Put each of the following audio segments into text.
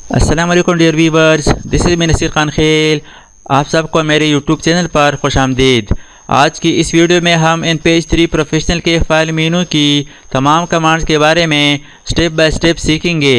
अस्सलाम वालेकुम dear viewers, this is me Naseer Khan Khel. आप सबको मेरे यूट्यूब चैनल पर खुश आमदीद। आज की इस वीडियो में हम इन पेज 3 प्रोफेशनल के फाइल मेनू की तमाम कमांड्स के बारे में स्टेप बाय स्टेप सीखेंगे।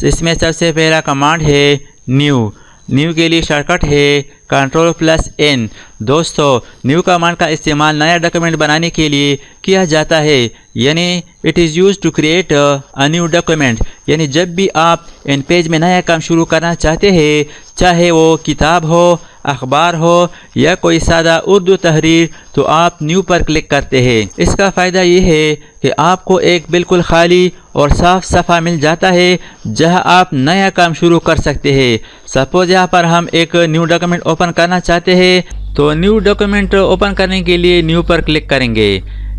इसमें सबसे पहला कमांड है न्यू के लिए शॉर्टकट है Ctrl+N। दोस्तों, न्यू कमांड का इस्तेमाल नया डॉक्यूमेंट बनाने के लिए किया जाता है, यानी it is use to create a new document. यानी जब भी आप इन पेज में नया काम शुरू करना चाहते हैं, चाहे वो किताब हो, अखबार हो या कोई सादा उर्दू तहरीर, तो आप न्यू पर क्लिक करते हैं। इसका फ़ायदा ये है कि आपको एक बिल्कुल खाली और साफ सफ़ा मिल जाता है जहां आप नया काम शुरू कर सकते हैं। सपोज यहाँ पर हम एक न्यू डॉक्यूमेंट ओपन करना चाहते हैं, तो न्यू डॉक्यूमेंट ओपन करने के लिए न्यू पर क्लिक करेंगे।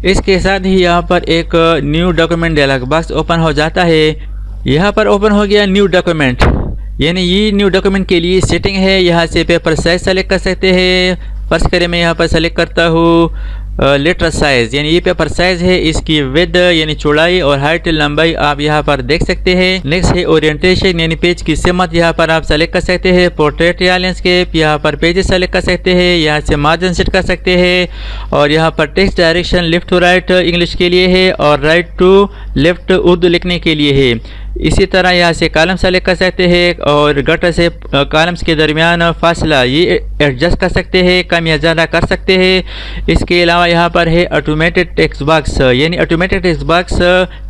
इसके साथ ही यहाँ पर एक new document dialog box open हो जाता है। यहाँ पर ओपन हो गया न्यू डॉक्यूमेंट, यानी ये न्यू डॉक्यूमेंट के लिए सेटिंग है। यहाँ से पेपर साइज सेलेक्ट कर सकते हैं। फर्स्ट करें मैं यहाँ पर सेलेक्ट करता हूँ लेटर साइज़, यानी ये पेपर साइज़ है। इसकी विड्थ यानी चौड़ाई और हाइट लंबाई आप यहाँ पर देख सकते हैं। नेक्स्ट है ओरिएंटेशन, यानी पेज की सिमत यहाँ पर आप सेलेक्ट कर सकते हैं। पोर्ट्रेट या लैंडस्केप, यहाँ पर पेजेस सेलेक्ट कर सकते हैं। यहाँ से मार्जिन सेट कर सकते हैं। और यहाँ पर text direction left to right English के लिए है और राइट टू लेफ्ट उर्दू लिखने के लिए है। इसी तरह यहाँ से कॉलम सेलेक्ट कर सकते हैं और गटर से कॉलम्स के दरमियान फासला ये एडजस्ट कर सकते हैं, कम या ज़्यादा कर सकते हैं। इसके अलावा यहाँ पर है ऑटोमेटेड टेक्स्ट बॉक्स, यानी ऑटोमेटेड टेक्स्ट बॉक्स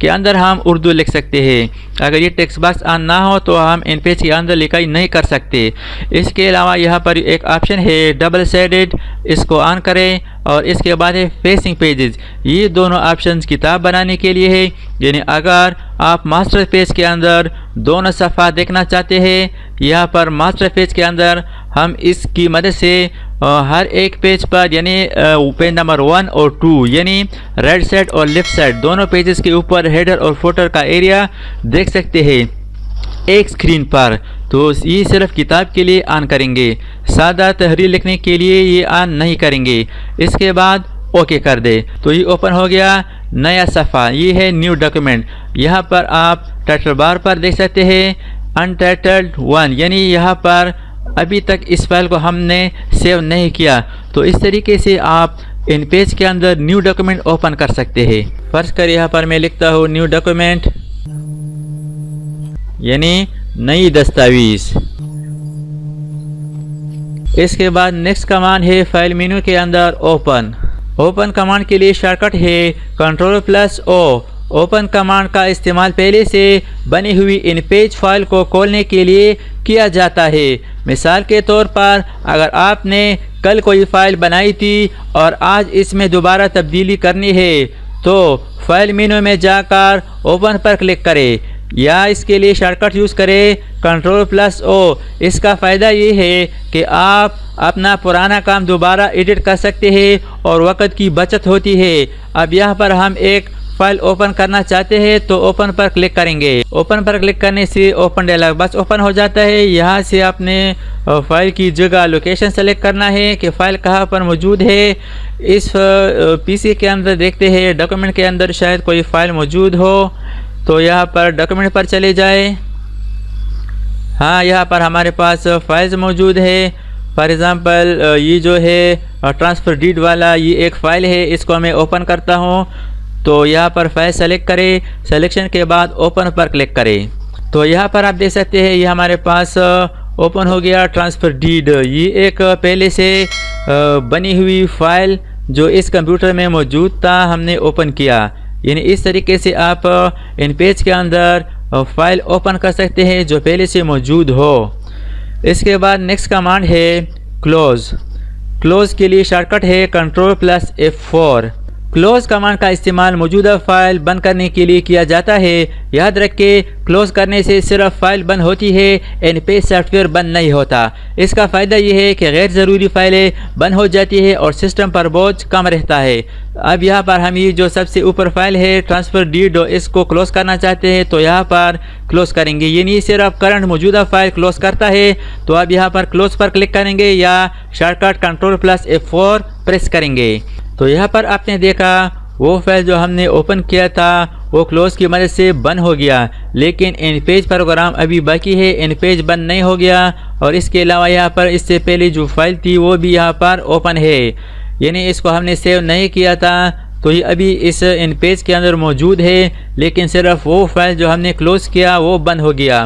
के अंदर हम उर्दू लिख सकते हैं। अगर ये टेक्स्ट बॉक्स ऑन ना हो तो हम इन पेज के अंदर लिखाई नहीं कर सकते। इसके अलावा यहाँ पर एक ऑप्शन है डबल साइडेड, इसको ऑन करें। और इसके बाद है फेसिंग पेजेस, ये दोनों ऑप्शंस किताब बनाने के लिए है। यानी अगर आप मास्टर पेज के अंदर दोनों सफ़ा देखना चाहते हैं, यहाँ पर मास्टर पेज के अंदर हम इसकी मदद से हर एक पेज पर, यानी पेज नंबर 1 और 2, यानी राइट साइड और लेफ्ट साइड दोनों पेजेस के ऊपर हेडर और फुटर का एरिया देख सकते हैं एक स्क्रीन पर। तो ये सिर्फ किताब के लिए ऑन करेंगे, सादा तहरीर लिखने के लिए ये ऑन नहीं करेंगे। इसके बाद ओके कर दे तो ये ओपन हो गया नया सफ़ा। ये है न्यू डॉक्यूमेंट। यहाँ पर आप टाइटल बार पर देख सकते हैं अनटाइटल्ड 1, यानी यहाँ पर अभी तक इस फाइल को हमने सेव नहीं किया। तो इस तरीके से आप इन पेज के अंदर न्यू डॉक्यूमेंट ओपन कर सकते हैं। फर्स्ट कर यहाँ पर मैं लिखता हूँ न्यू डॉक्यूमेंट, यानी नई दस्तावेज। इसके बाद नेक्स्ट कमांड है फाइल मेनू के अंदर ओपन कमांड के लिए शॉर्टकट है Ctrl+O। ओपन कमांड का इस्तेमाल पहले से बनी हुई इन पेज फाइल को खोलने के लिए किया जाता है। मिसाल के तौर पर अगर आपने कल कोई फ़ाइल बनाई थी और आज इसमें दोबारा तब्दीली करनी है, तो फाइल मेनू में जाकर ओपन पर क्लिक करें या इसके लिए शॉर्टकट यूज़ करें Ctrl+O। इसका फ़ायदा ये है कि आप अपना पुराना काम दोबारा एडिट कर सकते हैं और वक्त की बचत होती है। अब यहाँ पर हम एक फ़ाइल ओपन करना चाहते हैं, तो ओपन पर क्लिक करेंगे। ओपन पर क्लिक करने से ओपन डायलॉग बॉक्स ओपन हो जाता है। यहाँ से आपने फ़ाइल की जगह लोकेशन सेलेक्ट करना है कि फ़ाइल कहाँ पर मौजूद है। इस पीसी के अंदर देखते हैं डॉक्यूमेंट के अंदर शायद कोई फ़ाइल मौजूद हो, तो यहाँ पर डॉक्यूमेंट पर चले जाए। हाँ, यहाँ पर हमारे पास फाइल्स मौजूद है। फॉर एग्ज़ाम्पल ये जो है ट्रांसफ़र डीड वाला ये एक फ़ाइल है, इसको मैं ओपन करता हूँ। तो यहाँ पर फाइल सेलेक्ट करें, सिलेक्शन के बाद ओपन पर क्लिक करें। तो यहाँ पर आप देख सकते हैं ये हमारे पास ओपन हो गया ट्रांसफ़र डीड। ये एक पहले से बनी हुई फ़ाइल जो इस कंप्यूटर में मौजूद था, हमने ओपन किया। यानी इस तरीके से आप इन पेज के अंदर फाइल ओपन कर सकते हैं जो पहले से मौजूद हो। इसके बाद नेक्स्ट कमांड है क्लोज़ के लिए शॉर्टकट है Ctrl+F4। क्लोज़ कमांड का इस्तेमाल मौजूदा फ़ाइल बंद करने के लिए किया जाता है। याद रखें, क्लोज़ करने से सिर्फ फ़ाइल बंद होती है, इन पेज सॉफ्टवेयर बंद नहीं होता। इसका फ़ायदा यह है कि गैर ज़रूरी फ़ाइलें बंद हो जाती है और सिस्टम पर बोझ कम रहता है। अब यहाँ पर हम ये जो सबसे ऊपर फाइल है ट्रांसफ़र डीड, इसको क्लोज़ करना चाहते हैं, तो यहाँ पर क्लोज़ करेंगे। यानी सिर्फ करंट मौजूदा फ़ाइल क्लोज़ करता है। तो अब यहाँ पर क्लोज़ पर क्लिक करेंगे या शॉर्टकट Ctrl+F4 प्रेस करेंगे। तो यहाँ पर आपने देखा वो फाइल जो हमने ओपन किया था वो क्लोज की मदद से बंद हो गया, लेकिन इन पेज प्रोग्राम अभी बाकी है, इन पेज बंद नहीं हो गया। और इसके अलावा यहाँ पर इससे पहले जो फाइल थी वो भी यहाँ पर ओपन है, यानी इसको हमने सेव नहीं किया था तो ये अभी इस इन पेज के अंदर मौजूद है, लेकिन सिर्फ वो फाइल जो हमने क्लोज किया वो बंद हो गया।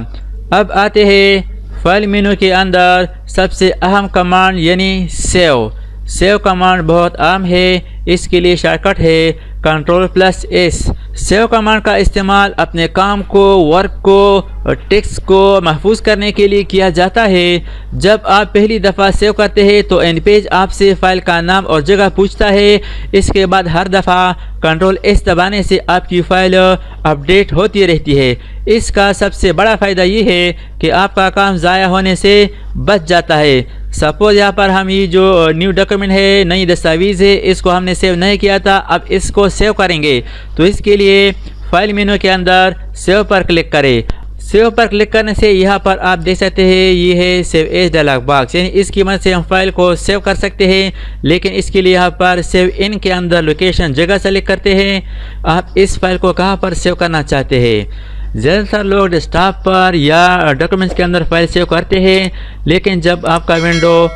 अब आते हैं फाइल मेनू के अंदर सबसे अहम कमांड यानी सेव। सेव कमांड बहुत आम है, इसके लिए शॉर्टकट है Ctrl+S। सेव कमांड का इस्तेमाल अपने काम को, वर्क को और टेक्स्ट को महफूज करने के लिए किया जाता है। जब आप पहली दफ़ा सेव करते हैं तो इन पेज आपसे फ़ाइल का नाम और जगह पूछता है। इसके बाद हर दफ़ा Ctrl+S दबाने से आपकी फ़ाइल अपडेट होती रहती है। इसका सबसे बड़ा फ़ायदा ये है कि आपका काम ज़ाया होने से बच जाता है। सपोज़ यहाँ पर हम ये जो न्यू डॉक्यूमेंट है, नई दस्तावेज़ है, इसको हमने सेव नहीं किया था, अब इसको सेव करेंगे तो इसके लिए फाइल मेनू के अंदर सेव पर क्लिक करें। सेव पर क्लिक करने से यहाँ पर आप देख सकते हैं ये है सेव एज डायलॉग बॉक्स, यानी इसकी मदद से हम फाइल को सेव कर सकते हैं। लेकिन इसके लिए यहाँ पर सेव इन के अंदर लोकेशन जगह सेलेक्ट करते हैं। आप इस फाइल को कहाँ पर सेव करना चाहते हैं। ज़्यादातर लोग डेस्कटॉप पर या डॉक्यूमेंट्स के अंदर फाइल सेव करते हैं, लेकिन जब आपका विंडो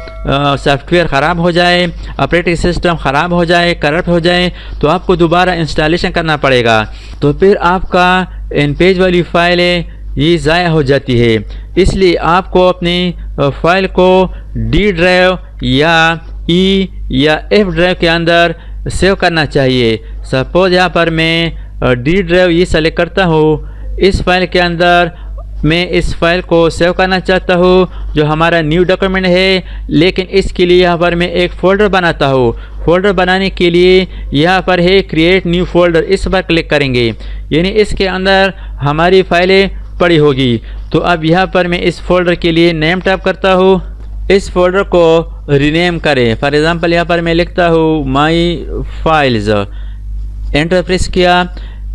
सॉफ्टवेयर ख़राब हो जाए, ऑपरेटिंग सिस्टम ख़राब हो जाए, करप्ट हो जाए तो आपको दोबारा इंस्टॉलेशन करना पड़ेगा, तो फिर आपका इन पेज वाली फाइलें ये ज़ाया हो जाती है। इसलिए आपको अपनी फाइल को डी ड्राइव या ई या एफ ड्राइव के अंदर सेव करना चाहिए। सपोज यहाँ पर मैं डी ड्राइव ये सेलेक्ट करता हूँ। इस फाइल के अंदर मैं इस फाइल को सेव करना चाहता हूँ जो हमारा न्यू डॉक्यूमेंट है, लेकिन इसके लिए यहाँ पर मैं एक फ़ोल्डर बनाता हूँ। फ़ोल्डर बनाने के लिए यहाँ पर है क्रिएट न्यू फ़ोल्डर, इस पर क्लिक करेंगे, यानी इसके अंदर हमारी फाइलें पड़ी होगी। तो अब यहाँ पर मैं इस फोल्डर के लिए नेम टाइप करता हूँ। इस फोल्डर को रीनेम करें। फॉर एग्ज़ाम्पल यहाँ पर मैं लिखता हूँ माई फाइल्स, एंटर प्रेस किया,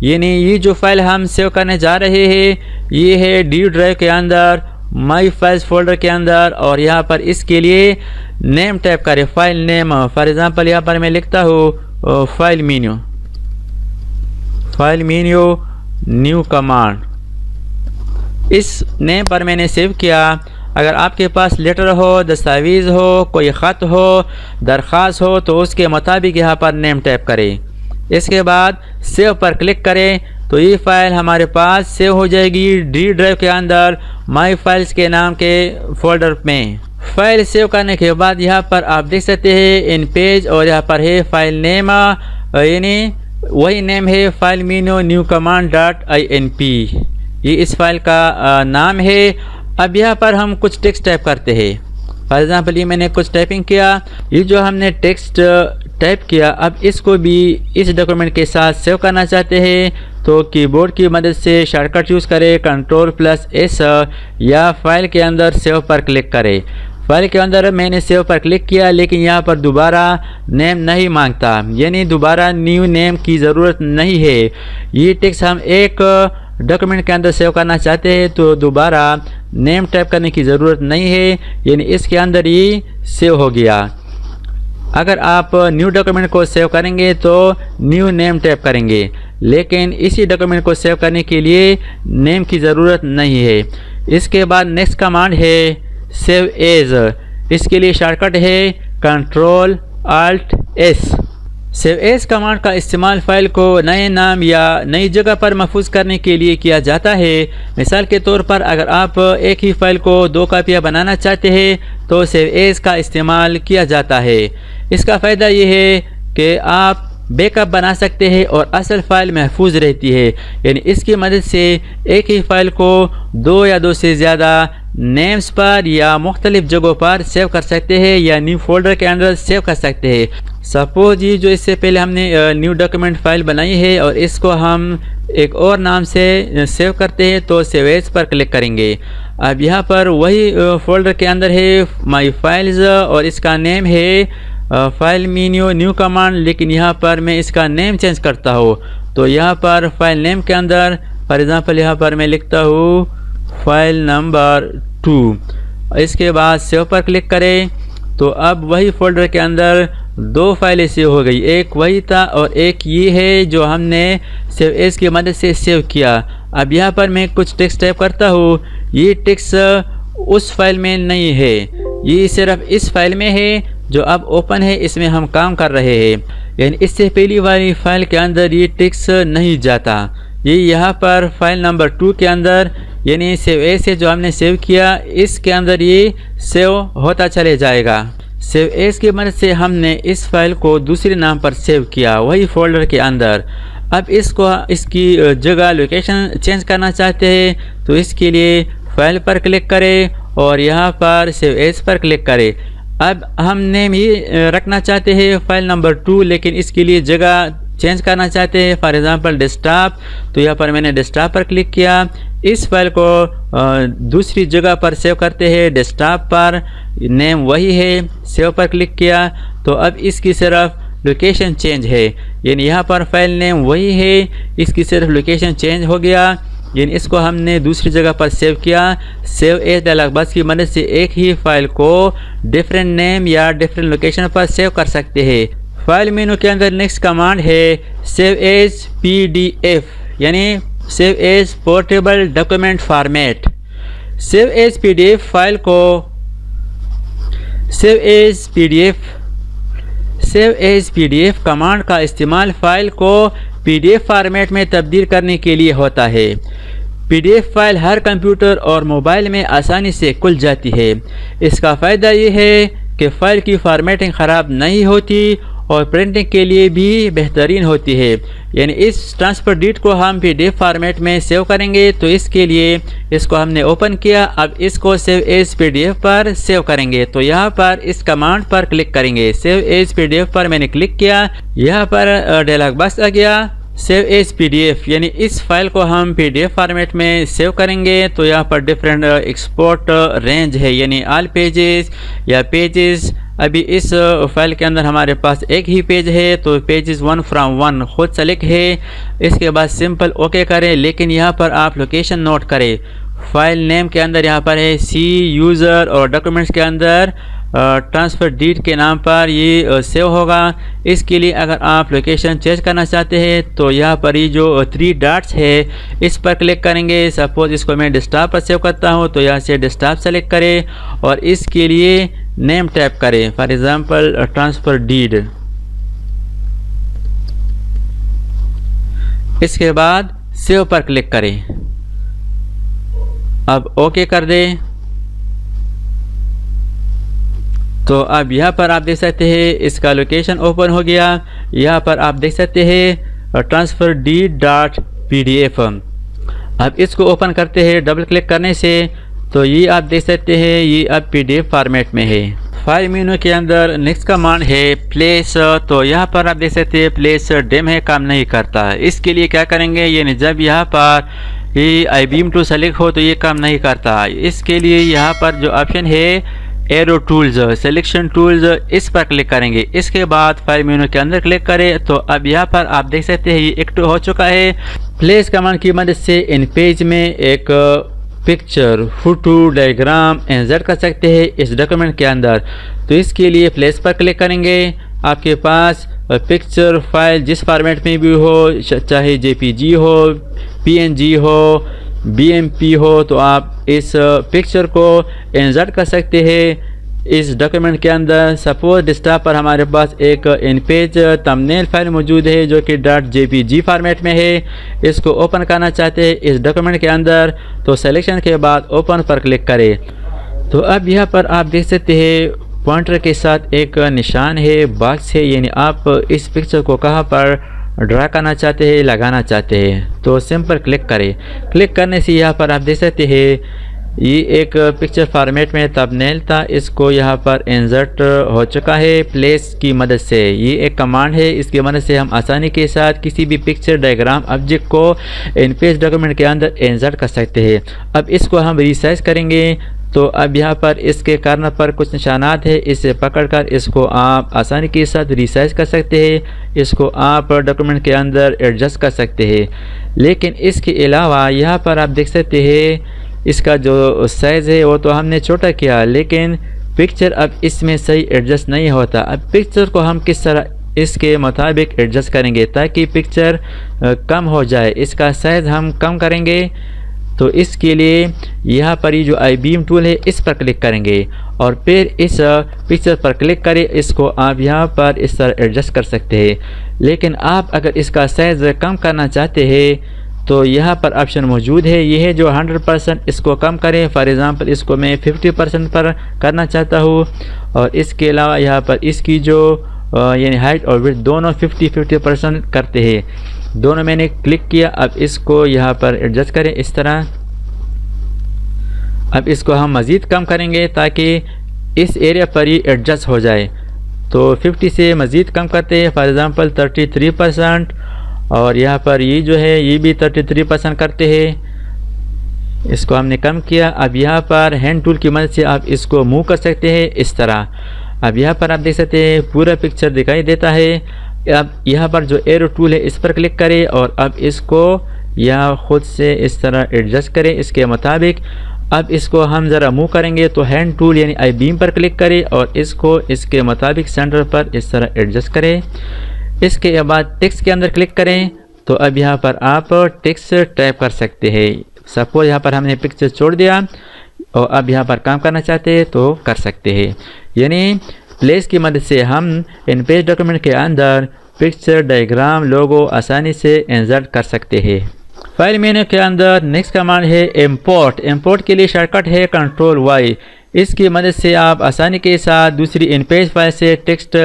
यानी ये जो फाइल हम सेव करने जा रहे हैं ये है डी ड्राइव के अंदर माई फाइल्स फोल्डर के अंदर। और यहाँ पर इसके लिए नेम टाइप करें, फाइल नेम। फॉर एग्ज़ाम्पल यहाँ पर मैं लिखता हूँ file menu, file menu new command. इस नेम पर मैंने सेव किया। अगर आपके पास लेटर हो, दस्तावेज़ हो, कोई ख़त हो, दरख्वास्त हो तो उसके मुताबिक यहाँ पर नेम टाइप करें। इसके बाद सेव पर क्लिक करें तो ये फ़ाइल हमारे पास सेव हो जाएगी डी ड्राइव के अंदर माई फाइल्स के नाम के फोल्डर में। फाइल सेव करने के बाद यहाँ पर आप देख सकते हैं इन पेज, और यहाँ पर है फाइल नेम, यानी वही नेम है file menu new command .inp, ये इस फाइल का नाम है। अब यहाँ पर हम कुछ टेक्स्ट टाइप करते हैं। फॉर एग्ज़ाम्पल ये मैंने कुछ टाइपिंग किया, ये जो हमने टेक्स्ट टाइप किया अब इसको भी इस डॉक्यूमेंट के साथ सेव करना चाहते हैं तो कीबोर्ड की मदद से शॉर्टकट यूज़ करें Ctrl+S या फाइल के अंदर सेव पर क्लिक करें। फाइल के अंदर मैंने सेव पर क्लिक किया, लेकिन यहाँ पर दोबारा नेम नहीं मांगता, यानी दोबारा न्यू नेम की ज़रूरत नहीं है। ये टेक्स्ट हम एक डॉक्यूमेंट के अंदर सेव करना चाहते हैं तो दोबारा नेम टाइप करने की ज़रूरत नहीं है, यानी इसके अंदर ही सेव हो गया। अगर आप न्यू डॉक्यूमेंट को सेव करेंगे तो न्यू नेम टाइप करेंगे, लेकिन इसी डॉक्यूमेंट को सेव करने के लिए नेम की ज़रूरत नहीं है। इसके बाद नेक्स्ट कमांड है सेव एज। इसके लिए शॉर्टकट है Ctrl+Alt+S। सेव एज कमांड का इस्तेमाल फ़ाइल को नए नाम या नई जगह पर महफूज करने के लिए किया जाता है। मिसाल के तौर पर अगर आप एक ही फ़ाइल को 2 कापियाँ बनाना चाहते हैं तो सेव एज का इस्तेमाल किया जाता है। इसका फ़ायदा ये है कि आप बैकअप बना सकते हैं और असल फ़ाइल महफूज रहती है, यानी इसकी मदद से एक ही फ़ाइल को 2 या 2 से ज़्यादा नेम्स पर या मुख्तलिफ जगहों पर सेव कर सकते हैं या न्यू फोल्डर के अंदर सेव कर सकते हैं। सपोज ये जो इससे पहले हमने न्यू डॉक्यूमेंट फ़ाइल बनाई है और इसको हम एक और नाम से सेव करते हैं तो सेव एज पर क्लिक करेंगे। अब यहाँ पर वही फोल्डर के अंदर है माई फाइल्स और इसका नेम है फाइल मेन्यू न्यू कमांड, लेकिन यहाँ पर मैं इसका नेम चेंज करता हूँ तो यहाँ पर फाइल नेम के अंदर फॉर एग्ज़ाम्पल यहाँ पर मैं लिखता हूँ फाइल नंबर 2। इसके बाद सेव पर क्लिक करें तो अब वही फोल्डर के अंदर दो फाइलें सेव हो गई, एक वही था और एक ये है जो हमने सेव एज की मदद से सेव किया। अब यहाँ पर मैं कुछ टेक्स्ट टाइप करता हूँ, ये टेक्स्ट उस फाइल में नहीं है, ये सिर्फ इस फाइल में है जो अब ओपन है, इसमें हम काम कर रहे हैं। यानी इससे पहली वाली फाइल के अंदर ये टेक्स्ट नहीं जाता, ये यहाँ पर फाइल नंबर 2 के अंदर यानी सेव एज से जो हमने सेव किया इसके अंदर ये सेव होता चले जाएगा। सेव एज की मदद से हमने इस फाइल को दूसरे नाम पर सेव किया, वही फोल्डर के अंदर। अब इसकी जगह लोकेशन चेंज करना चाहते हैं तो इसके लिए फाइल पर क्लिक करें और यहाँ पर सेव एज पर क्लिक करें। अब हम नेम ही रखना चाहते हैं फाइल नंबर 2, लेकिन इसके लिए जगह चेंज करना चाहते हैं, फॉर एग्जांपल डेस्कटॉप। तो यहाँ पर मैंने डेस्कटॉप पर क्लिक किया, इस फाइल को दूसरी जगह पर सेव करते हैं, डेस्कटॉप पर नेम वही है, सेव पर क्लिक किया तो अब इसकी सिर्फ लोकेशन चेंज है, यानी यहाँ पर फाइल नेम वही है, इसकी सिर्फ लोकेशन चेंज हो गया, यानी इसको हमने दूसरी जगह पर सेव किया। सेव एज डायलॉग बॉक्स की मदद से एक ही फाइल को डिफरेंट नेम या डिफरेंट लोकेशन पर सेव कर सकते हैं। फाइल मेनू के अंदर नेक्स्ट कमांड है सेव एज PDF, यानी save as portable document format. Save as PDF file को सेव एज PDF कमांड का इस्तेमाल फाइल को PDF फॉर्मेट में तब्दील करने के लिए होता है। PDF फाइल हर कंप्यूटर और मोबाइल में आसानी से खुल जाती है। इसका फ़ायदा ये है कि फ़ाइल की फॉर्मेटिंग ख़राब नहीं होती और प्रिंटिंग के लिए भी बेहतरीन होती है। यानी इस ट्रांसफ़र डीट को हम PDF फॉर्मेट में सेव करेंगे, तो इसके लिए इसको हमने ओपन किया। अब इसको सेव एज PDF पर सेव करेंगे, तो यहाँ पर इस कमांड पर क्लिक करेंगे। सेव एज PDF पर मैंने क्लिक किया, यहाँ पर डायलॉग बॉक्स आ गया सेव एज PDF, यानी इस फाइल को हम PDF फॉर्मेट में सेव करेंगे। तो यहाँ पर डिफरेंट एक्सपोर्ट रेंज है, यानी ऑल पेजेस या पेजेस। अभी इस फाइल के अंदर हमारे पास एक ही पेज है, तो पेजेस 1 from 1 खुद सेलेक्ट है। इसके बाद सिंपल ओके करें, लेकिन यहाँ पर आप लोकेशन नोट करें। फाइल नेम के अंदर यहाँ पर है C यूज़र और डॉक्यूमेंट्स के अंदर ट्रांसफ़र डीट के नाम पर ये सेव होगा। इसके लिए अगर आप लोकेशन चेंज करना चाहते हैं तो यहाँ पर ये जो 3 डॉट्स है इस पर क्लिक करेंगे। सपोज़ इसको मैं डेस्कटॉप पर सेव करता हूँ, तो यहाँ से डेस्कटॉप सेलेक्ट करें और इसके लिए नेम टाइप करें, फॉर एग्जांपल ट्रांसफ़र डीड। इसके बाद सेव पर क्लिक करें, अब ओके कर दें। तो अब यहाँ पर आप देख सकते हैं इसका लोकेशन ओपन हो गया। यहाँ पर आप देख सकते हैं ट्रांसफ़र डीट.pdf। अब इसको ओपन करते हैं डबल क्लिक करने से, तो ये आप देख सकते हैं ये अब PDF फॉर्मेट में है। फाइल मेनू के अंदर नेक्स्ट कमांड है प्लेस। तो यहाँ पर आप देख सकते हैं प्लेस डेम है, काम नहीं करता। इसके लिए क्या करेंगे, यानी जब यहाँ पर ये IBM टूल सेलेक्ट हो तो ये काम नहीं करता। इसके लिए यहाँ पर जो ऑप्शन है एरो टूल्स, सिलेक्शन टूल्स, इस पर क्लिक करेंगे। इसके बाद फाइल मेनू के अंदर क्लिक करें, तो अब यहाँ पर आप देख सकते हैं ये एक्टिव हो चुका है। प्लेस कमांड की मदद से इन पेज में एक पिक्चर, फोटो, डायग्राम इंसर्ट कर सकते हैं इस डॉक्यूमेंट के अंदर। तो इसके लिए प्लेस पर क्लिक करेंगे। आपके पास पिक्चर फाइल जिस फॉर्मेट में भी हो, चाहे JPG हो, PNG हो, BMP हो, तो आप इस पिक्चर को इंसर्ट कर सकते हैं इस डॉक्यूमेंट के अंदर। सपोज डेस्कटॉप पर हमारे पास एक इन पेज थंबनेल फाइल मौजूद है जो कि .jpg फॉर्मेट में है। इसको ओपन करना चाहते हैं इस डॉक्यूमेंट के अंदर, तो सिलेक्शन के बाद ओपन पर क्लिक करें। तो अब यहाँ पर आप देख सकते हैं पॉइंटर के साथ एक निशान है, बॉक्स है, यानी आप इस पिक्चर को कहाँ पर ड्रा करना चाहते हैं, लगाना चाहते हैं। तो सिंपल क्लिक करें। क्लिक करने से यहाँ पर आप देख सकते हैं ये एक पिक्चर फॉर्मेट में थंबनेल था, इसको यहाँ पर इंसर्ट हो चुका है प्लेस की मदद से। ये एक कमांड है, इसकी मदद से हम आसानी के साथ किसी भी पिक्चर, डायग्राम, ऑब्जेक्ट को इन पेज डॉक्यूमेंट के अंदर इंसर्ट कर सकते हैं। अब इसको हम रिसाइज करेंगे, तो अब यहाँ पर इसके कॉर्नर पर कुछ निशानात है, इसे पकड़कर इसको आप आसानी के साथ रिसाइज कर सकते हैं। इसको आप डॉक्यूमेंट के अंदर एडजस्ट कर सकते हैं। लेकिन इसके अलावा यहाँ पर आप देख सकते हैं इसका जो साइज़ है वो तो हमने छोटा किया, लेकिन पिक्चर अब इसमें सही एडजस्ट नहीं होता। अब पिक्चर को हम किस तरह इसके मुताबिक एडजस्ट करेंगे ताकि पिक्चर कम हो जाए, इसका साइज़ हम कम करेंगे। तो इसके लिए यहाँ पर ये जो आई बीम टूल है इस पर क्लिक करेंगे और फिर इस पिक्चर पर क्लिक करें। इसको आप यहाँ पर इस तरह एडजस्ट कर सकते हैं। लेकिन आप अगर इसका साइज़ कम करना चाहते हैं तो यहाँ पर ऑप्शन मौजूद है, ये है जो 100%, इसको कम करें। फॉर एग्ज़ाम्पल इसको मैं 50% पर करना चाहता हूँ और इसके अलावा यहाँ पर इसकी जो यानी हाइट और विड्थ दोनों 50% करते हैं। दोनों मैंने क्लिक किया। अब इसको यहाँ पर एडजस्ट करें इस तरह। अब इसको हम मज़ीद कम करेंगे ताकि इस एरिया पर ही एडजस्ट हो जाए। तो 50 से मज़ीद कम करते हैं, फॉर एग्ज़ाम्पल 33%, और यहाँ पर ये जो है ये भी 33% करते हैं। इसको हमने कम किया। अब यहाँ पर हैंड टूल की मदद से आप इसको मूव कर सकते हैं इस तरह। अब यहाँ पर आप देख सकते हैं पूरा पिक्चर दिखाई देता है। अब यहाँ पर जो एरो टूल है इस पर क्लिक करें और अब इसको यहाँ खुद से इस तरह एडजस्ट करें इसके मुताबिक। अब इसको हम ज़रा मूव करेंगे तो हैंड टूल यानी आई बीम पर क्लिक करें और इसको इसके मुताबिक सेंटर पर इस तरह एडजस्ट करें। इसके बाद टेक्स्ट के अंदर क्लिक करें तो अब यहाँ पर आप टेक्स्ट टाइप कर सकते हैं। सपोज यहाँ पर हमने पिक्चर छोड़ दिया और अब यहाँ पर काम करना चाहते हैं तो कर सकते हैं। यानी प्लेस की मदद से हम इन पेज डॉक्यूमेंट के अंदर पिक्चर, डायग्राम, लोगो आसानी से इंसर्ट कर सकते हैं। फाइल मेन्यू के अंदर नेक्स्ट कमांड है इंपोर्ट। इंपोर्ट के लिए शॉर्टकट है Ctrl+Y। इसकी मदद से आप आसानी के साथ दूसरी इन पेज फाइल से टेक्स्ट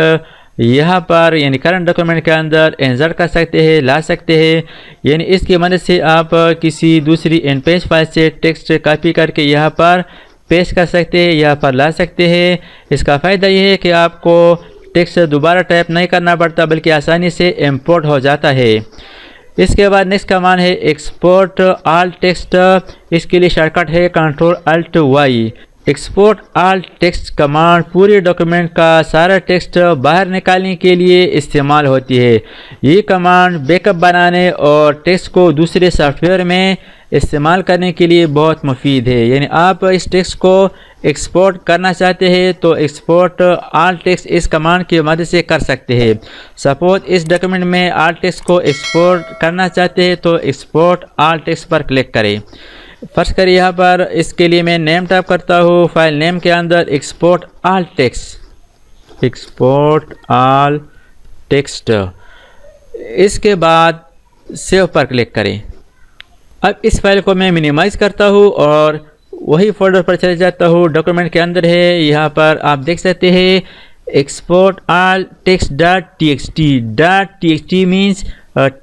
यहाँ पर यानी करंट डॉक्यूमेंट के अंदर इंसर्ट कर सकते हैं, ला सकते हैं। यानी इसकी मदद से आप किसी दूसरी इन पेज फाइल से टेक्स्ट कॉपी करके यहाँ पर पेस्ट कर सकते हैं, यहाँ पर ला सकते हैं। इसका फ़ायदा ये है कि आपको टेक्स्ट दोबारा टाइप नहीं करना पड़ता बल्कि आसानी से इंपोर्ट हो जाता है। इसके बाद नेक्स्ट कमांड है एक्सपोर्ट ऑल टेक्स्ट। इसके लिए शॉर्टकट है Ctrl+Alt+Y। Export all text command पूरे डॉक्यूमेंट का सारा टेक्स्ट बाहर निकालने के लिए इस्तेमाल होती है। ये कमांड बैकअप बनाने और टेक्स्ट को दूसरे सॉफ्टवेयर में इस्तेमाल करने के लिए बहुत मुफीद है। यानी आप इस टेक्स्ट को एक्सपोर्ट करना चाहते हैं तो एक्सपोर्ट ऑल टेक्स्ट इस कमांड की मदद से कर सकते हैं। सपोज इस डॉक्यूमेंट में ऑल टेक्स्ट को एक्सपोर्ट करना चाहते हैं तो एक्सपोर्ट ऑल टेक्स्ट पर क्लिक करें। फर्स्ट करिए यहाँ पर इसके लिए मैं नेम टाइप करता हूँ। फाइल नेम के अंदर export all text, export all text. इसके बाद सेव पर क्लिक करें। अब इस फाइल को मैं मिनिमाइज़ करता हूँ और वही फोल्डर पर चले जाता हूँ। डॉक्यूमेंट के अंदर है, यहाँ पर आप देख सकते हैं export all text .txt means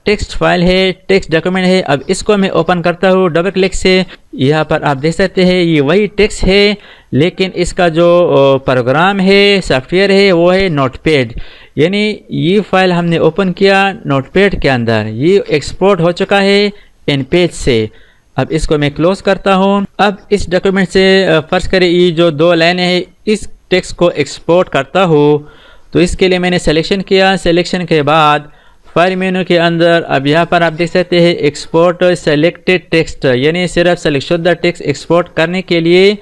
text file है, टेक्स्ट डॉक्यूमेंट है। अब इसको मैं ओपन करता हूँ डबल क्लिक से। यहाँ पर आप देख सकते हैं ये वही टेक्स्ट है लेकिन इसका जो प्रोग्राम है, सॉफ्टवेयर है वो है नोटपैड। यानी ये फाइल हमने ओपन किया नोटपैड के अंदर, ये एक्सपोर्ट हो चुका है इन पेज से। अब इसको मैं क्लोज करता हूँ। अब इस डॉक्यूमेंट से फर्ज करें ये जो दो लाइनें हैं इस टेक्स्ट को एक्सपोर्ट करता हूँ। तो इसके लिए मैंने सिलेक्शन किया। सिलेक्शन के बाद फाइल मेनू के अंदर अब यहाँ पर आप देख सकते हैं एक्सपोर्ट सेलेक्टेड टेक्स्ट, यानी सिर्फ सेलेक्ट शुदा टेक्स्ट एक्सपोर्ट करने के लिए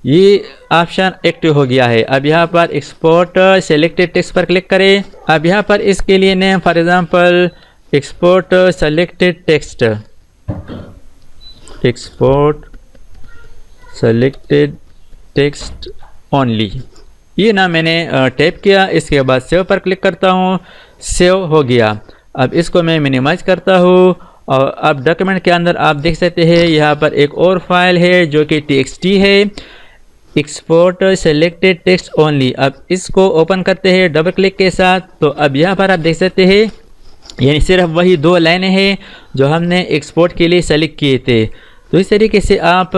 ये ऑप्शन एक्टिव हो गया है। अब यहाँ पर एक्सपोर्ट सेलेक्टेड टेक्स्ट पर क्लिक करें। अब यहाँ पर इसके लिए name for example export selected text, export selected text only, ये नाम मैंने टाइप किया। इसके बाद सेव पर क्लिक करता हूँ। सेव हो गया। अब इसको मैं मिनिमाइज करता हूँ और अब डॉक्यूमेंट के अंदर आप देख सकते हैं यहाँ पर एक और फाइल है जो कि txt है, एक्सपोर्ट सेलेक्टेड टेक्स्ट ओनली। अब इसको ओपन करते हैं डबल क्लिक के साथ। तो अब यहाँ पर आप देख सकते हैं यानी सिर्फ वही दो लाइनें हैं जो हमने एक्सपोर्ट के लिए सेलेक्ट किए थे। तो इस तरीके से आप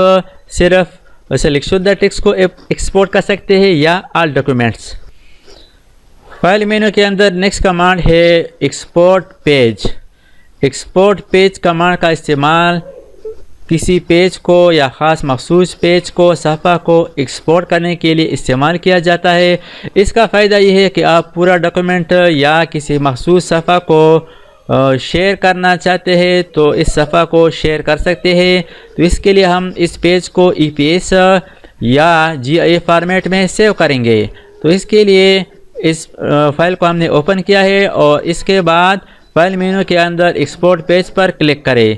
सिर्फ सेलेक्ट शुदा टेक्स्ट को एक्सपोर्ट कर सकते हैं या ऑल डॉक्यूमेंट्स। फाइल मेनू के अंदर नेक्स्ट कमांड है export page. Export page command का इस्तेमाल किसी पेज को या ख़ास मखसूस पेज को, सफ़ा को एक्सपोर्ट करने के लिए इस्तेमाल किया जाता है। इसका फ़ायदा ये है कि आप पूरा डॉक्यूमेंट या किसी मखसूस सफ़ा को शेयर करना चाहते हैं तो इस सफ़ा को शेयर कर सकते हैं। तो इसके लिए हम इस पेज को EPS या GIF फॉर्मेट में सेव करेंगे। तो इसके लिए इस फाइल को हमने ओपन किया है और इसके बाद फाइल मेनू के अंदर एक्सपोर्ट पेज पर क्लिक करें।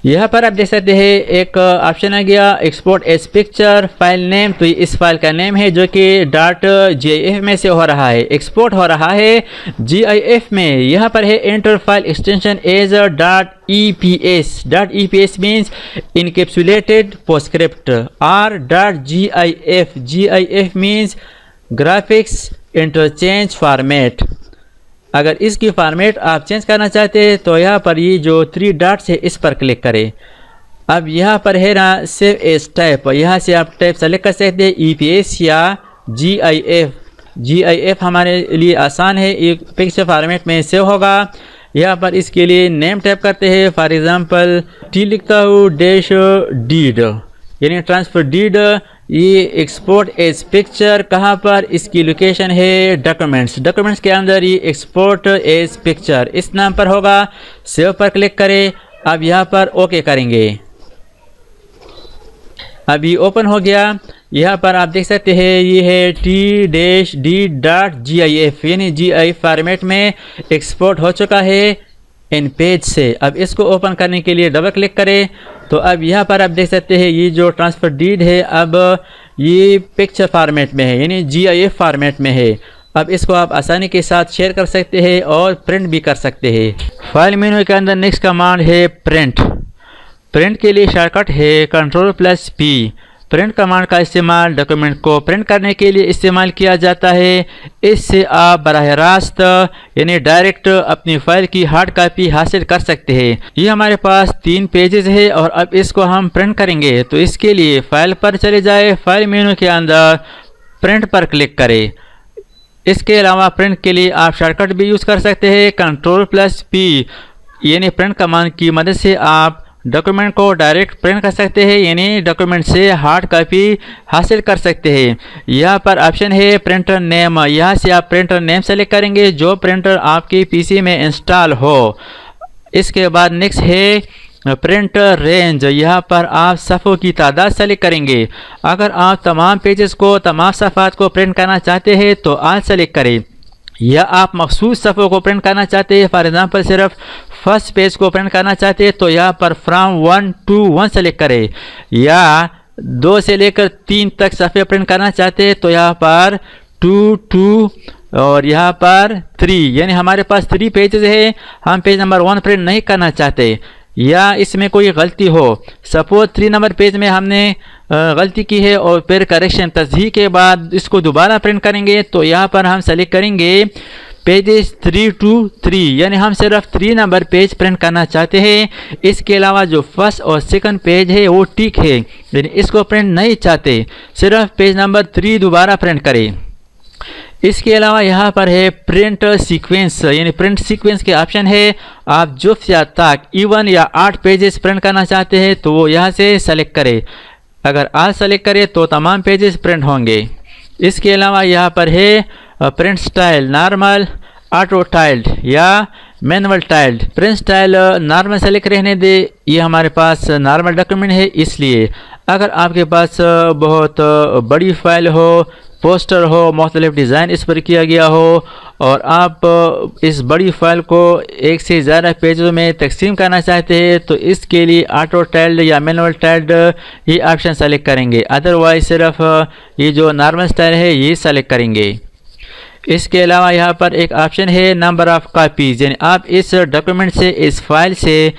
यहाँ पर आप देख सकते हैं एक ऑप्शन आ गया export as picture file name. तो इस फाइल का नेम है जो कि .gif में से हो रहा है, एक्सपोर्ट हो रहा है GIF में। यहाँ पर है enter file extension as .eps। .eps means encapsulated PostScript और .gif। GIF means graphics interchange format. अगर इसकी फॉर्मेट आप चेंज करना चाहते हैं तो यहाँ पर ये जो 3 डॉट्स है इस पर क्लिक करें। अब यहाँ पर है ना सेव एज टाइप, यहाँ से आप टाइप सेलेक्ट कर सकते हैं EPS या GIF। GIF हमारे लिए आसान है, एक पिक्चर फॉर्मेट में सेव होगा। यहाँ पर इसके लिए नेम टाइप करते हैं, फॉर एग्जांपल T लिखता हूँ -डीड यानी ट्रांसफ़र डीड। ये एक्सपोर्ट एज पिक्चर कहाँ पर, इसकी लोकेशन है डॉक्यूमेंट्स के अंदर ये एक्सपोर्ट एज पिक्चर इस नाम पर होगा। सेव पर क्लिक करें। अब यहाँ पर ओके करेंगे। अभी ओपन हो गया। यहाँ पर आप देख सकते हैं ये है T-D.gif यानी GIF फॉर्मेट में एक्सपोर्ट हो चुका है इन पेज से। अब इसको ओपन करने के लिए डबल क्लिक करें। तो अब यहाँ पर आप देख सकते हैं ये जो ट्रांसफ़र डीड है अब ये पिक्चर फॉर्मेट में है यानी GIF फॉर्मेट में है। अब इसको आप आसानी के साथ शेयर कर सकते हैं और प्रिंट भी कर सकते हैं। फाइल मेनू के अंदर नेक्स्ट कमांड है प्रिंट। प्रिंट के लिए शॉर्टकट है Ctrl+P। प्रिंट कमांड का इस्तेमाल डॉक्यूमेंट को प्रिंट करने के लिए इस्तेमाल किया जाता है। इससे आप बराह रास्त यानी डायरेक्ट अपनी फ़ाइल की हार्ड कॉपी हासिल कर सकते हैं। ये हमारे पास 3 पेजेस है और अब इसको हम प्रिंट करेंगे। तो इसके लिए फ़ाइल पर चले जाए, फाइल मेनू के अंदर प्रिंट पर क्लिक करें। इसके अलावा प्रिंट के लिए आप शॉर्टकट भी यूज़ कर सकते हैं Ctrl+P यानी प्रिंट कमांड की मदद से आप डॉक्यूमेंट को डायरेक्ट प्रिंट कर सकते हैं यानी डॉक्यूमेंट से हार्ड कॉपी हासिल कर सकते हैं। यहाँ पर ऑप्शन है प्रिंटर नेम, यहाँ से आप प्रिंटर नेम सेलेक्ट करेंगे जो प्रिंटर आपकी पीसी में इंस्टॉल हो। इसके बाद नेक्स्ट है प्रिंटर रेंज, यहाँ पर आप सफ़ों की तादाद सेलेक्ट करेंगे। अगर आप तमाम पेजेस को तमाम सफ़ात को प्रिंट करना चाहते हैं तो आज सेलेक्ट करें, या आप मखसूस सफ़ों को प्रिंट करना चाहते हैं, फॉर एग्ज़ाम्पल सिर्फ फर्स्ट पेज को प्रिंट करना चाहते हैं तो यहाँ पर फ्रॉम 1 to 1 सेलेक्ट करें, या 2 से लेकर 3 तक सफ़े प्रिंट करना चाहते हैं तो यहाँ पर 2 to और यहाँ पर 3 यानी हमारे पास 3 पेजेस है, हम पेज नंबर 1 प्रिंट नहीं करना चाहते या इसमें कोई गलती हो। सपोज 3 नंबर पेज में हमने गलती की है और फिर करेक्शन तस्हीह के बाद इसको दोबारा प्रिंट करेंगे तो यहाँ पर हम सेलेक्ट करेंगे पेजेस 3 to 3 यानी हम सिर्फ 3 नंबर पेज प्रिंट करना चाहते हैं। इसके अलावा जो फर्स्ट और सेकंड पेज है वो टिक है यानी इसको प्रिंट नहीं चाहते, सिर्फ पेज नंबर 3 दोबारा प्रिंट करें। इसके अलावा यहाँ पर है प्रिंट सीक्वेंस यानी प्रिंट सीक्वेंस के ऑप्शन है। आप जुफ्त या तक इवन या 8 पेजेस प्रिंट करना चाहते हैं तो वो यहाँ से सेलेक्ट करें। अगर आज सेलेक्ट करें तो तमाम पेजेस प्रिंट होंगे। इसके अलावा यहाँ पर है print style normal, auto tiled या manual tiled. Print style normal select रहने दे, ये हमारे पास नॉर्मल डॉक्यूमेंट है इसलिए। अगर आपके पास बहुत बड़ी फाइल हो, पोस्टर हो, मुख्तलिफ डिज़ाइन इस पर किया गया हो और आप इस बड़ी फाइल को एक से ज़्यादा पेजों में तकसीम करना चाहते हैं तो इसके लिए ऑटो टाइल्ड या मैनुअल टाइल्ड ये ऑप्शन सेलेक्ट करेंगे। अदरवाइज सिर्फ ये जो नॉर्मल स्टाइल है ये सेलेक्ट करेंगे। इसके अलावा यहाँ पर एक ऑप्शन है नंबर ऑफ़ कापीज़ यानी आप इस डॉक्यूमेंट से, इस फाइल से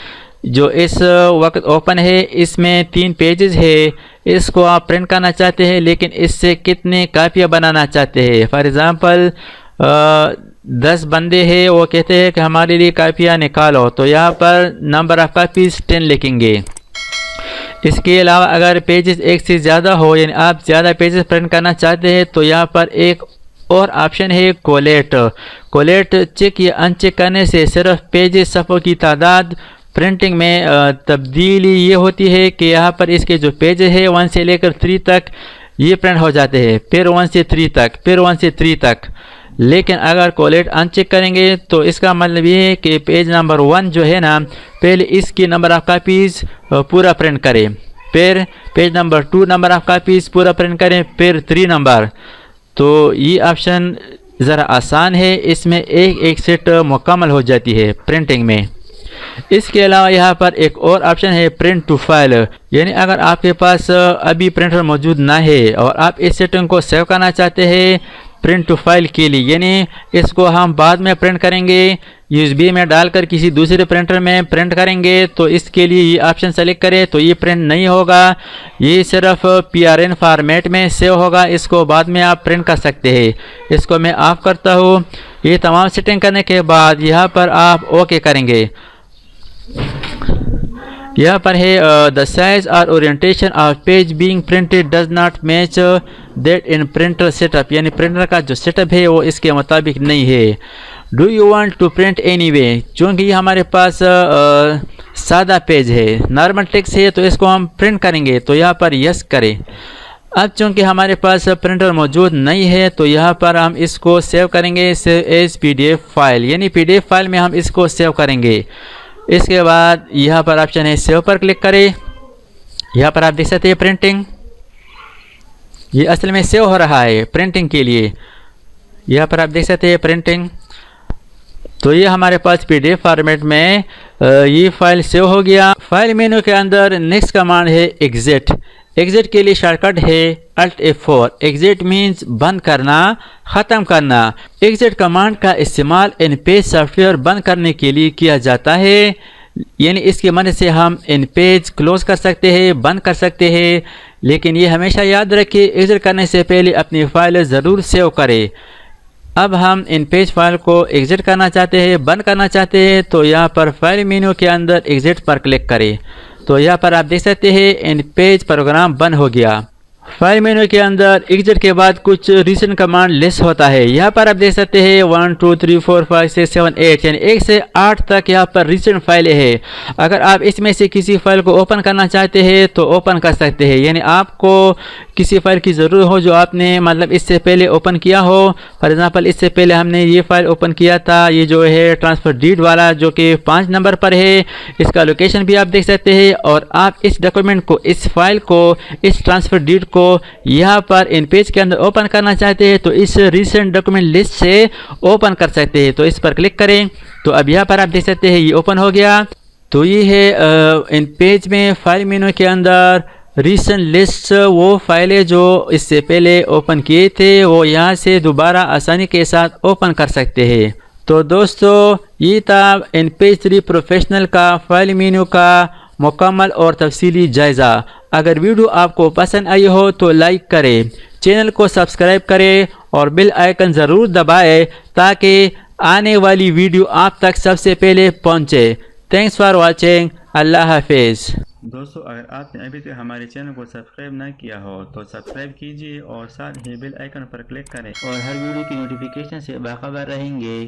जो इस वक्त ओपन है इसमें 3 पेजेस है, इसको आप प्रिंट करना चाहते हैं लेकिन इससे कितने कापियाँ बनाना चाहते हैं। फॉर एग्ज़ाम्पल 10 बंदे हैं वो कहते हैं कि हमारे लिए कापियाँ निकालो तो यहाँ पर नंबर ऑफ़ कापीज़ 10 लिखेंगे। इसके अलावा अगर पेजेस एक से ज़्यादा हो यानी आप ज़्यादा पेजेस प्रिंट करना चाहते हैं तो यहाँ पर एक और ऑप्शन है कोलेट। कोलेट चेक या अनचेक करने से सिर्फ पेजेस सफ़ों की तादाद प्रिंटिंग में तब्दीली ये होती है कि यहाँ पर इसके जो पेज है 1 से लेकर 3 तक ये प्रिंट हो जाते हैं, फिर 1 से 3 तक, फिर 1 से 3 तक। लेकिन अगर कोलेट अनचेक करेंगे तो इसका मतलब ये है कि पेज नंबर 1 जो है ना पहले इसकी नंबर ऑफ़ कापीज़ पूरा प्रिंट करें। फिर page number 2 number of copies पूरा प्रिंट करें, फिर 3 नंबर। तो ये ऑप्शन ज़रा आसान है, इसमें एक एक सेट मुकम्मल हो जाती है प्रिंटिंग में। इसके अलावा यहाँ पर एक और ऑप्शन है प्रिंट टू फाइल, यानी अगर आपके पास अभी प्रिंटर मौजूद ना है और आप इस सेटिंग को सेव करना चाहते हैं प्रिंट टू फाइल के लिए, यानी इसको हम बाद में प्रिंट करेंगे, यूएसबी में डालकर किसी दूसरे प्रिंटर में प्रिंट करेंगे, तो इसके लिए ये ऑप्शन सेलेक्ट करें तो ये प्रिंट नहीं होगा, ये सिर्फ PRN फॉर्मेट में सेव होगा, इसको बाद में आप प्रिंट कर सकते हैं। इसको मैं ऑफ करता हूँ। ये तमाम सेटिंग करने के बाद यहाँ पर आप ओके करेंगे। यहाँ पर है द साइज और orientation of page being printed does not match that in printer setup, यानी प्रिंटर का जो सेटअप है वो इसके मुताबिक नहीं है। Do you want to print anyway, चूँकि ये हमारे पास सादा पेज है, नॉर्मल टेक्स्ट है, तो इसको हम प्रिंट करेंगे, तो यहाँ पर यस करें। अब चूँकि हमारे पास प्रिंटर मौजूद नहीं है तो यहाँ पर हम इसको सेव करेंगे सेव एज PDF फाइल, यानी PDF फाइल में हम इसको सेव करेंगे। इसके बाद यहाँ पर ऑप्शन है सेव पर क्लिक करें। यहाँ पर आप देख सकते हैं प्रिंटिंग, ये असल में सेव हो रहा है प्रिंटिंग के लिए। यहाँ पर आप देख सकते हैं प्रिंटिंग, तो ये हमारे पास PDF फॉर्मेट में ये फाइल सेव हो गया। फाइल मेनू के अंदर नेक्स्ट कमांड है एग्जिट। एग्जिट के लिए शॉर्टकट है Alt F4। एग्जिट मीन्स बंद करना, ख़त्म करना। एग्जिट कमांड का इस्तेमाल इन पेज सॉफ्टवेयर बंद करने के लिए किया जाता है, यानी इसकी मदद से हम इन पेज क्लोज कर सकते हैं, बंद कर सकते हैं। लेकिन ये हमेशा याद रखिए एग्जिट करने से पहले अपनी फाइल ज़रूर सेव करें। अब हम इन पेज फाइल को एग्जिट करना चाहते हैं, बंद करना चाहते हैं, तो यहाँ पर फाइल मेनू के अंदर एग्जिट पर क्लिक करें। तो यहाँ पर आप देख सकते हैं इन पेज प्रोग्राम बंद हो गया। फाइल मेनू के अंदर एग्जिट के बाद कुछ रीसेंट कमांड लिस्ट होता है। यहाँ पर आप देख सकते हैं 1 2 3 4 5 6 7 8, यानी 1 से 8 तक यहाँ पर रीसेंट फाइलें हैं। अगर आप इसमें से किसी फाइल को ओपन करना चाहते हैं तो ओपन कर सकते हैं, यानी आपको किसी फाइल की ज़रूरत हो जो आपने मतलब इससे पहले ओपन किया हो। फॉर एग्जांपल इससे पहले हमने ये फाइल ओपन किया था, ये जो है ट्रांसफ़र डीड वाला जो कि 5 नंबर पर है, इसका लोकेशन भी आप देख सकते हैं। और आप इस डॉक्यूमेंट को, इस फाइल को, इस ट्रांसफ़र डीड को यहाँ पर इन पेज के अंदर ओपन करना चाहते हैं तो इस रीसेंट डॉक्यूमेंट लिस्ट से ओपन कर सकते हैं। तो इस पर क्लिक करें तो अब यहाँ पर आप देख सकते हैं ये ओपन हो गया। तो ये है इन पेज में फाइल मेनू के अंदर रीसेंट लिस्ट, वो फाइलें जो इससे पहले ओपन किए थे वो यहाँ से दोबारा आसानी के साथ ओपन कर सकते हैं। तो दोस्तों ये था इन पेज 3 प्रोफेशनल का फाइल मेनू का मुकम्मल और तफसीली जायज़ा। अगर वीडियो आपको पसंद आई हो तो लाइक करें, चैनल को सब्सक्राइब करें और बेल आइकन ज़रूर दबाएं ताकि आने वाली वीडियो आप तक सबसे पहले पहुंचे। Thanks for watching. अल्लाह हाफिज़। दोस्तों अगर आपने अभी तक हमारे चैनल को सब्सक्राइब ना किया हो तो सब्सक्राइब कीजिए और साथ ही बेल आइकन पर क्लिक करें और हर वीडियो की नोटिफिकेशन से बाखबर रहेंगे।